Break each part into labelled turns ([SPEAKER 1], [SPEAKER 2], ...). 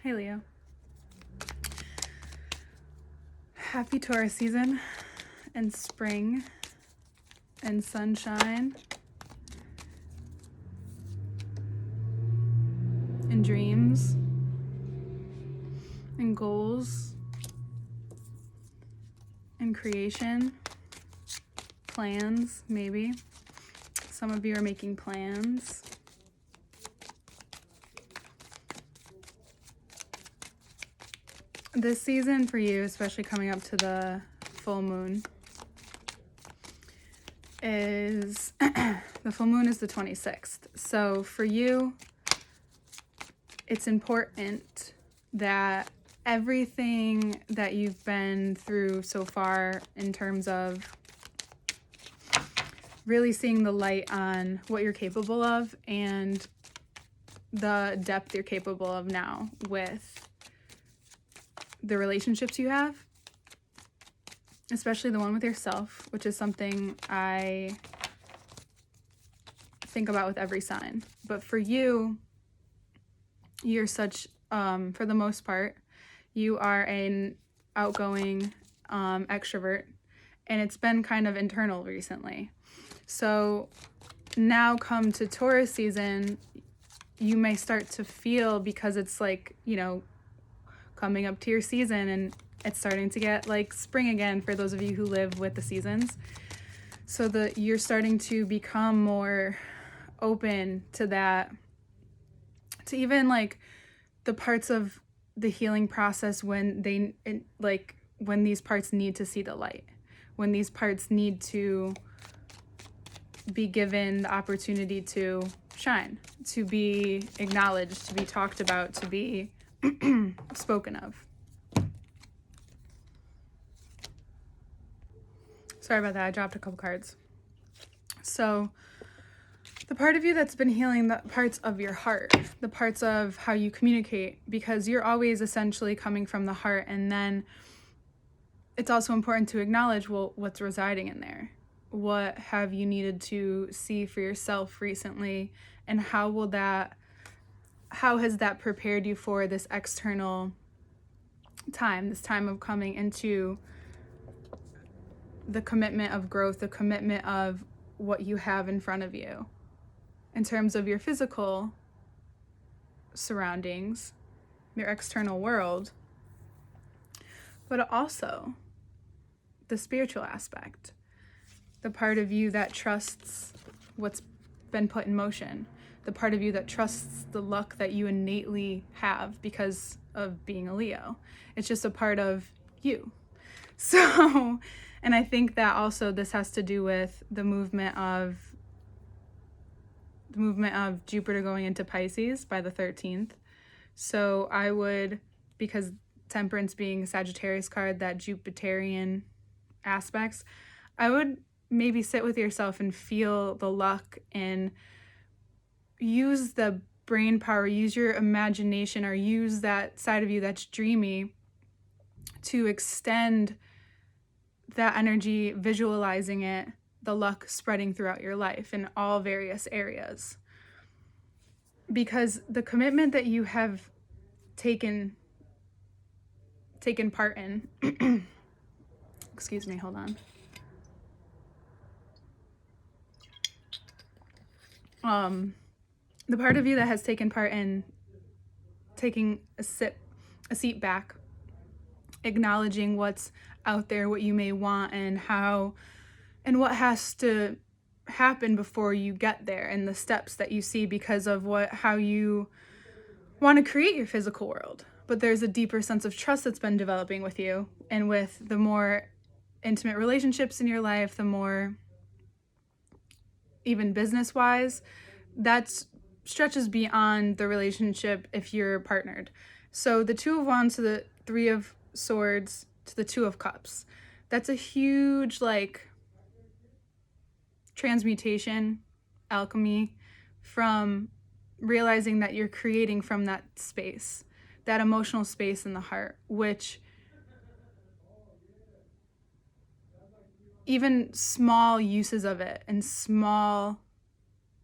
[SPEAKER 1] Hey Leo. Happy Taurus season and spring and sunshine and dreams and goals and creation, plans, maybe. Some of you are making plans. This season for you, especially coming up to the full moon, is the full moon is the 26th. So for you, it's important that everything that you've been through so far in terms of really seeing the light on what you're capable of and the depth you're capable of now with the relationships you have, especially the one with yourself, which is something I think about with every sign. But for you, you're such, for the most part, you are an outgoing extrovert, and it's been kind of internal recently. So now come to Taurus season, you may start to feel, because it's like, coming up to your season and it's starting to get like spring again for those of you who live with the seasons. So that you're starting to become more open to that, to even like the parts of the healing process when when these parts need to see the light, when these parts need to be given the opportunity to shine, to be acknowledged, to be talked about, to be spoken of. Sorry about that, I dropped a couple cards. So the part of you that's been healing the parts of your heart, the parts of how you communicate, because you're always essentially coming from the heart, and then it's also important to acknowledge, well, what's residing in there? What have you needed to see for yourself recently, and how has that prepared you for this external time, this time of coming into the commitment of growth, the commitment of what you have in front of you in terms of your physical surroundings, your external world, but also the spiritual aspect, the part of you that trusts what's been put in motion, the part of you that trusts the luck that you innately have because of being a Leo. It's just a part of you. So, and I think that also this has to do with the movement of Jupiter going into Pisces by the 13th. So I would, because Temperance being a Sagittarius card, that Jupiterian aspects, I would maybe sit with yourself and feel the luck and use the brain power, use your imagination, or use that side of you that's dreamy to extend that energy, visualizing it, the luck spreading throughout your life in all various areas. Because the commitment that you have taken part in, excuse me, hold on. The part of you that has taken part in taking a seat back, acknowledging what's out there, what you may want, and how, and what has to happen before you get there, and the steps that you see because of how you want to create your physical world. But there's a deeper sense of trust that's been developing with you, and with the more intimate relationships in your life, the more even business-wise, that stretches beyond the relationship if you're partnered. So the Two of Wands to the Three of Swords to the Two of Cups, that's a huge transmutation, alchemy, from realizing that you're creating from that space, that emotional space in the heart, which even small uses of it and small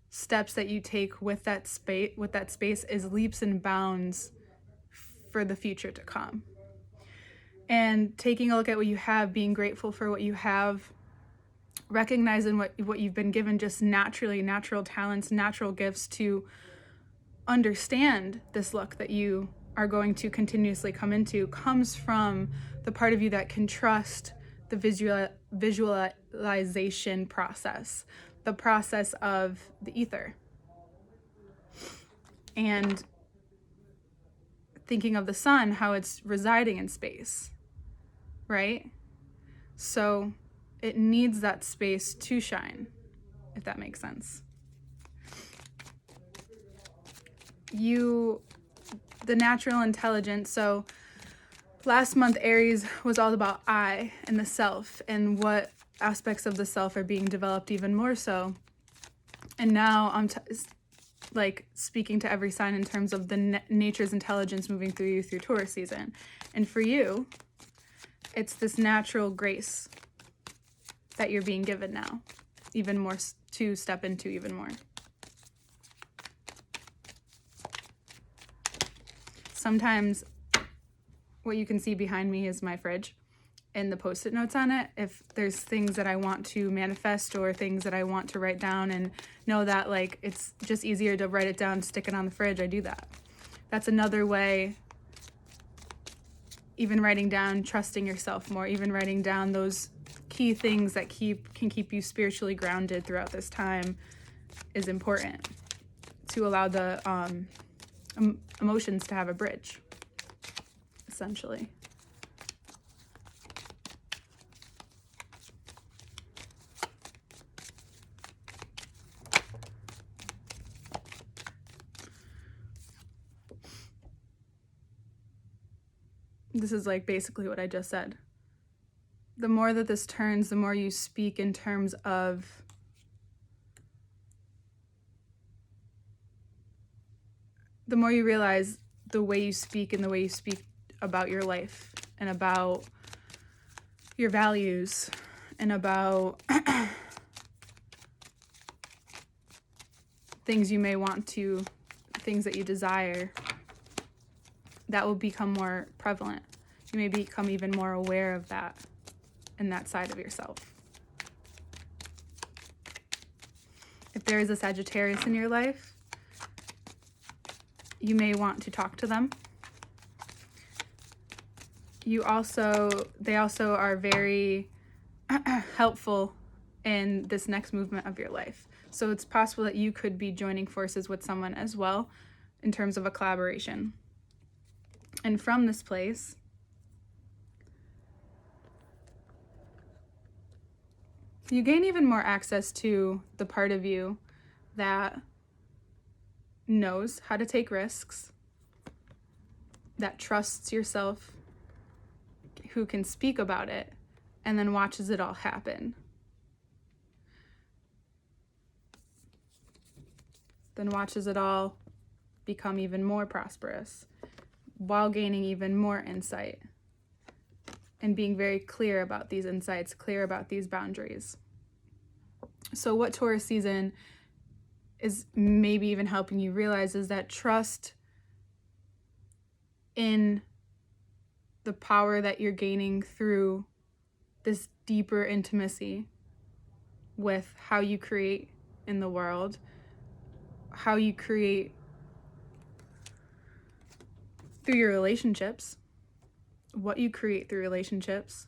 [SPEAKER 1] steps that you take with that space is leaps and bounds for the future to come. And taking a look at what you have, being grateful for what you have, recognizing what you've been given just naturally, natural talents, natural gifts to understand this luck that you are going to continuously come into, comes from the part of you that can trust the visualization process, the process of the ether. And thinking of the sun, how it's residing in space, right? So it needs that space to shine, if that makes sense. The natural intelligence, so last month Aries was all about I and the self and what aspects of the self are being developed even more so. And now I'm speaking to every sign in terms of the nature's intelligence moving through you through Taurus season. And for you, it's this natural grace that you're being given now, even more to step into even more. Sometimes what you can see behind me is my fridge and the Post-it notes on it. If there's things that I want to manifest or things that I want to write down and know that like it's just easier to write it down, stick it on the fridge, I do that. That's another way, even writing down, trusting yourself more, even writing down those key things that can keep you spiritually grounded throughout this time is important to allow the emotions to have a bridge, essentially. This is like basically what I just said. The more that this turns, the more you speak in terms of the more you realize the way you speak and the way you speak about your life and about your values and about things you may want to, things that you desire, that will become more prevalent. You may become even more aware of that and that side of yourself. If there is a Sagittarius in your life, you may want to talk to them. They also are very helpful in this next movement of your life. So it's possible that you could be joining forces with someone as well in terms of a collaboration. And from this place, you gain even more access to the part of you that knows how to take risks, that trusts yourself, who can speak about it, and then watches it all happen. Then watches it all become even more prosperous while gaining even more insight and being very clear about these insights, clear about these boundaries. So what Taurus season is maybe even helping you realize is that trust in the power that you're gaining through this deeper intimacy with how you create in the world, how you create through your relationships, what you create through relationships.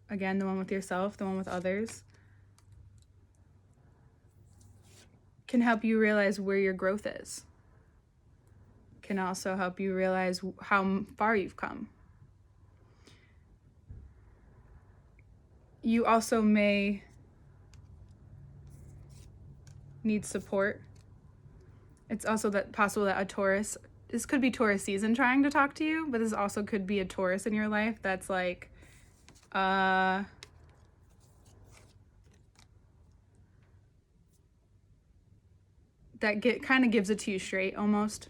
[SPEAKER 1] Again, the one with yourself, the one with others, can help you realize where your growth is. Can also help you realize how far you've come. You also may need support. It's also possible that a Taurus, this could be Taurus season trying to talk to you, but this also could be a Taurus in your life that's like, that kind of gives it to you straight almost.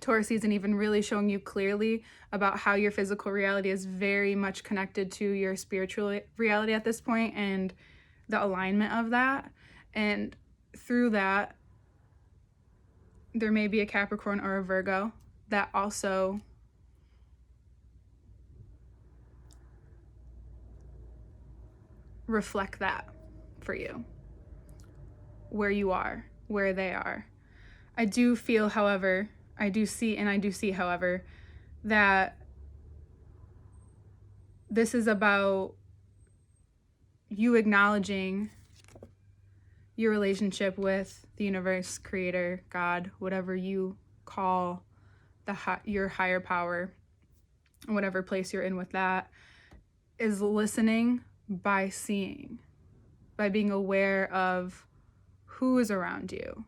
[SPEAKER 1] Taurus season even really showing you clearly about how your physical reality is very much connected to your spiritual reality at this point and the alignment of that. And through that, there may be a Capricorn or a Virgo that also reflect that for you, where you are, where they are. I do feel, however, I do see, however, that this is about you acknowledging your relationship with the universe, creator, God, whatever you call your higher power, whatever place you're in with that, is listening by seeing, by being aware of who is around you,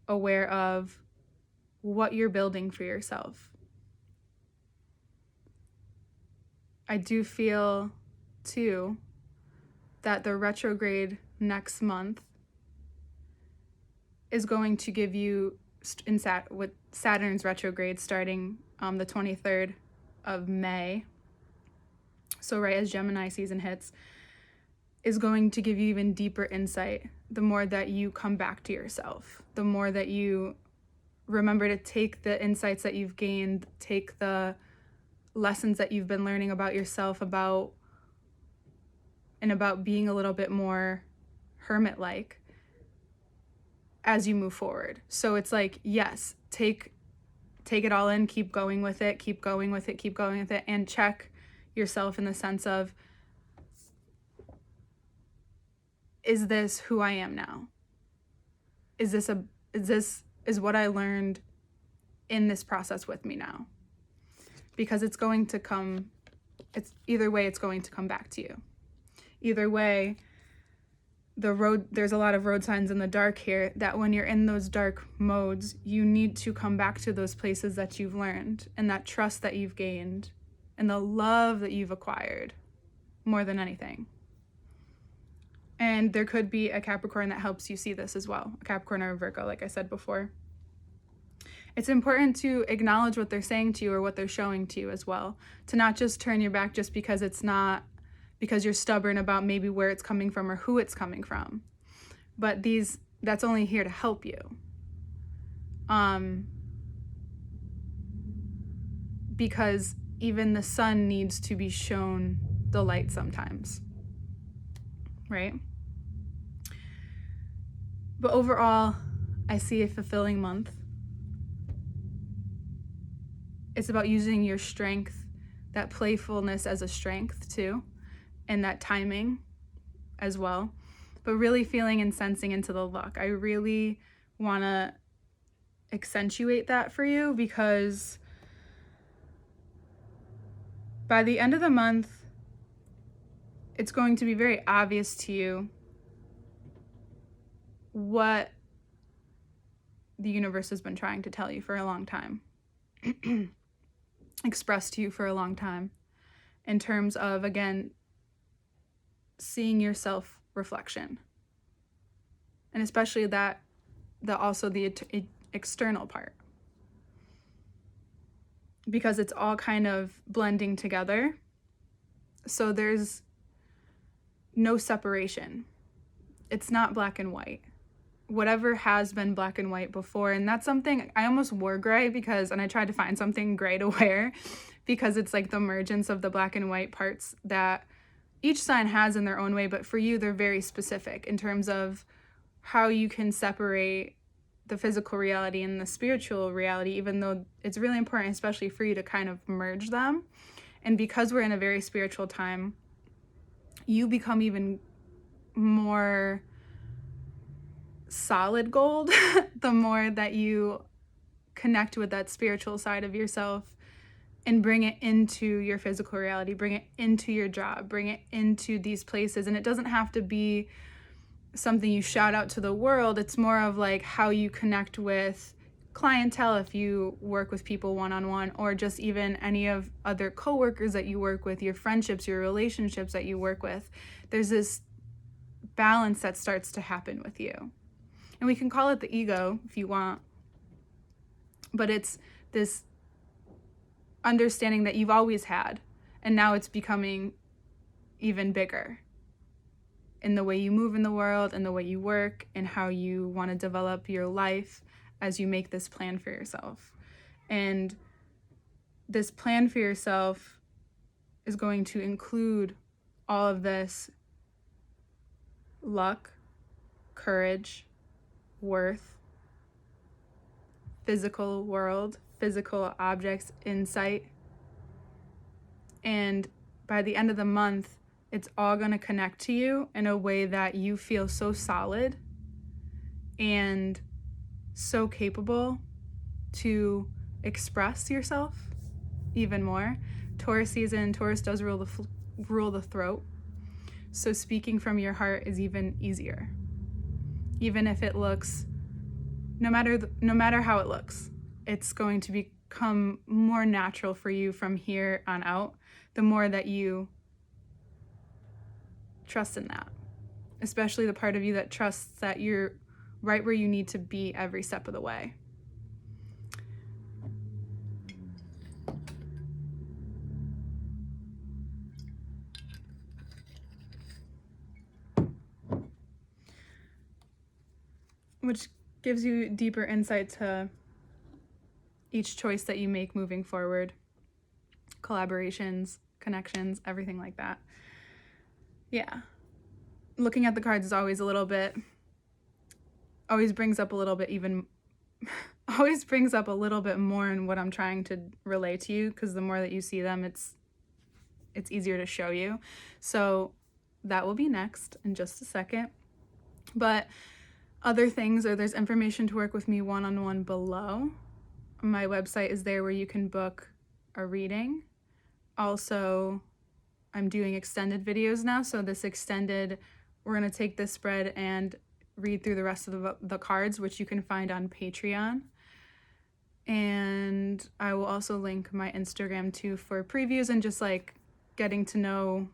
[SPEAKER 1] aware of what you're building for yourself. I do feel, too, that the retrograde next month is going to give you, with Saturn's retrograde starting the 23rd of May, so right as Gemini season hits, is going to give you even deeper insight. The more that you come back to yourself, the more that you remember to take the insights that you've gained, take the lessons that you've been learning about yourself, about being a little bit more hermit-like as you move forward. So it's like, yes, take it all in, keep going with it, and check yourself in the sense of, is this who I am now? Is what I learned in this process with me now? Because it's going to come, either way, it's going to come back to you. Either way, there's a lot of road signs in the dark here, that when you're in those dark modes, you need to come back to those places that you've learned, and that trust that you've gained, and the love that you've acquired, more than anything. And there could be a Capricorn that helps you see this as well, a Capricorn or a Virgo, like I said before. It's important to acknowledge what they're saying to you or what they're showing to you as well, to not just turn your back just because because you're stubborn about maybe where it's coming from or who it's coming from. But that's only here to help you. Because even the sun needs to be shown the light sometimes, right? But overall, I see a fulfilling month. It's about using your strength, that playfulness as a strength too, and that timing as well, but really feeling and sensing into the luck. I really want to accentuate that for you, because by the end of the month, it's going to be very obvious to you what the universe has been trying to tell you for a long time, expressed to you for a long time, in terms of, again, seeing your self-reflection, and especially the external part, because it's all kind of blending together. So there's no separation. It's not black and white. Whatever has been black and white before, and that's something I almost wore gray and I tried to find something gray to wear, because it's like the emergence of the black and white parts that each sign has in their own way, but for you, they're very specific in terms of how you can separate the physical reality and the spiritual reality, even though it's really important, especially for you, to kind of merge them. And because we're in a very spiritual time, you become even more solid gold the more that you connect with that spiritual side of yourself and bring it into your physical reality, bring it into your job, bring it into these places. And it doesn't have to be something you shout out to the world. It's more of like how you connect with clientele if you work with people one-on-one, or just even any of other coworkers that you work with, your friendships, your relationships that you work with. There's this balance that starts to happen with you. And we can call it the ego if you want, but it's this understanding that you've always had, and now it's becoming even bigger. in the way you move in the world and the way you work and how you want to develop your life as you make this plan for yourself. And this plan for yourself is going to include all of this luck, courage, worth, physical world, physical objects, insight. And by the end of the month, it's all going to connect to you in a way that you feel so solid and so capable to express yourself even more. Taurus season, Taurus does rule the throat. So speaking from your heart is even easier. Even if it looks, no matter how it looks, it's going to become more natural for you from here on out, the more that you trust in that. Especially the part of you that trusts that you're right where you need to be every step of the way. Which gives you deeper insight to each choice that you make moving forward. Collaborations, connections, everything like that. Yeah. Looking at the cards is always brings up a little bit more in what I'm trying to relay to you, because the more that you see them, it's easier to show you. So that will be next in just a second. But other things, or there's information to work with me one-on-one below. My website is there where you can book a reading. Also, I'm doing extended videos now. So this extended, we're going to take this spread and read through the rest of the cards, which you can find on Patreon. And I will also link my Instagram too for previews and just like getting to know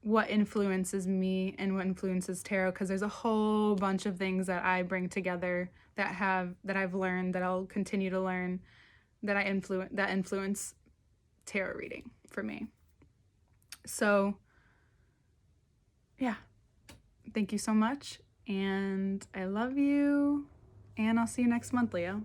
[SPEAKER 1] what influences me and what influences tarot, because there's a whole bunch of things that I bring together that I've learned, that I'll continue to learn, that influence tarot reading for me. So yeah, thank you so much, and I love you, and I'll see you next month, Leo.